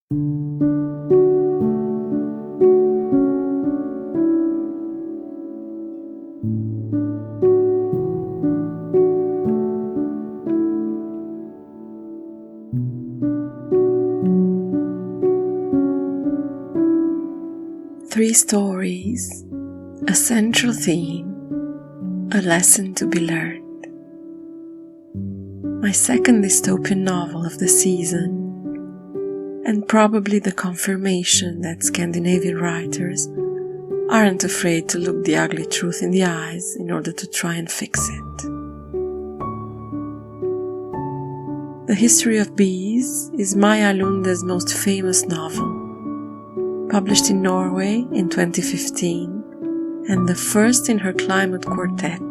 Three stories, a central theme, a lesson to be learned. My second dystopian novel of the season, and probably the confirmation that Scandinavian writers aren't afraid to look the ugly truth in the eyes in order to try and fix it. The History of Bees is Maja Lunde's most famous novel, published in Norway in 2015, and the first in her climate quartet,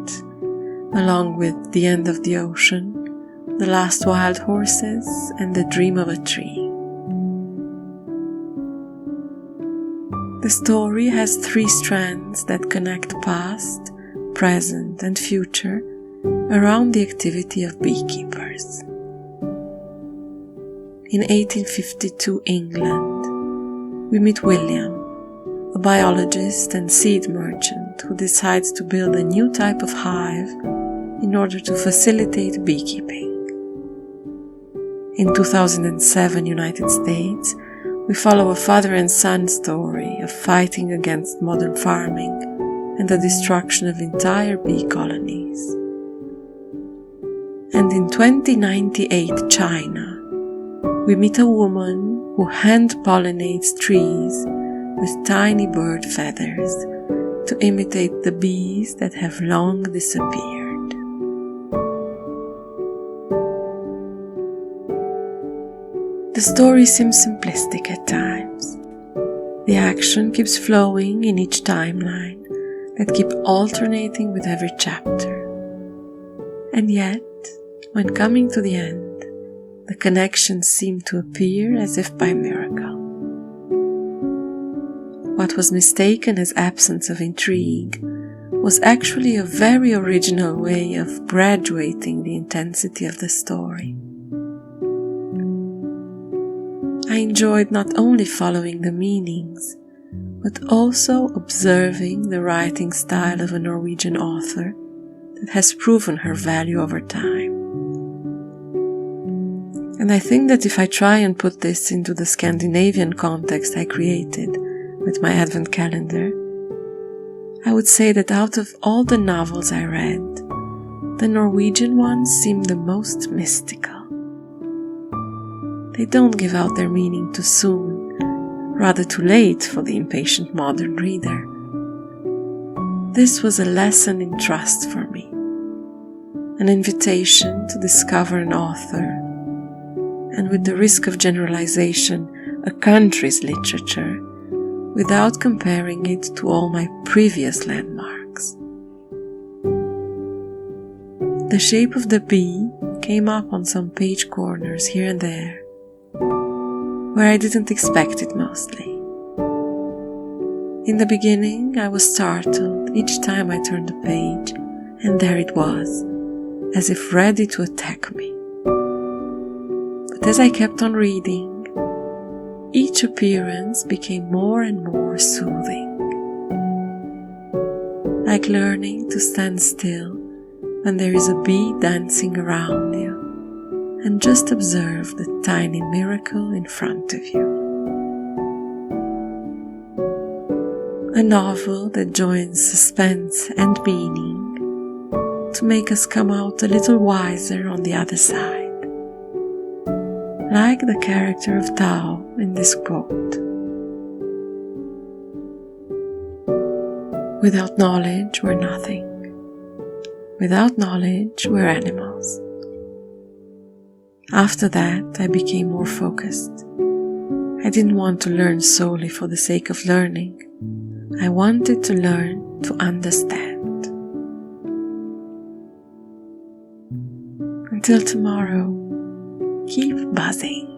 along with The End of the Ocean, The Last Wild Horses, and The Dream of a Tree. The story has three strands that connect past, present, and future around the activity of beekeepers. In 1852 England, we meet William, a biologist and seed merchant who decides to build a new type of hive in order to facilitate beekeeping. In 2007 United States, we follow a father and son story of fighting against modern farming and the destruction of entire bee colonies. And in 2098 China, we meet a woman who hand-pollinates trees with tiny bird feathers to imitate the bees that have long disappeared. The story seems simplistic at times. The action keeps flowing in each timeline that keep alternating with every chapter. And yet, when coming to the end, the connections seem to appear as if by miracle. What was mistaken as absence of intrigue was actually a very original way of graduating the intensity of the story. I enjoyed not only following the meanings, but also observing the writing style of a Norwegian author that has proven her value over time. And I think that if I try and put this into the Scandinavian context I created with my Advent calendar, I would say that out of all the novels I read, the Norwegian ones seem the most mystical. They don't give out their meaning too soon, rather too late for the impatient modern reader. This was a lesson in trust for me, an invitation to discover an author, and with the risk of generalization, a country's literature, without comparing it to all my previous landmarks. The shape of the bee came up on some page corners here and there, where I didn't expect it mostly. In the beginning, I was startled each time I turned a page, and there it was, as if ready to attack me. But as I kept on reading, each appearance became more and more soothing, like learning to stand still when there is a bee dancing around you and just observe the tiny miracle in front of you. A novel that joins suspense and meaning to make us come out a little wiser on the other side. Like the character of Tao in this quote. Without knowledge, we're nothing. Without knowledge, we're animals. After that, I became more focused. I didn't want to learn solely for the sake of learning. I wanted to learn to understand. Until tomorrow, keep buzzing.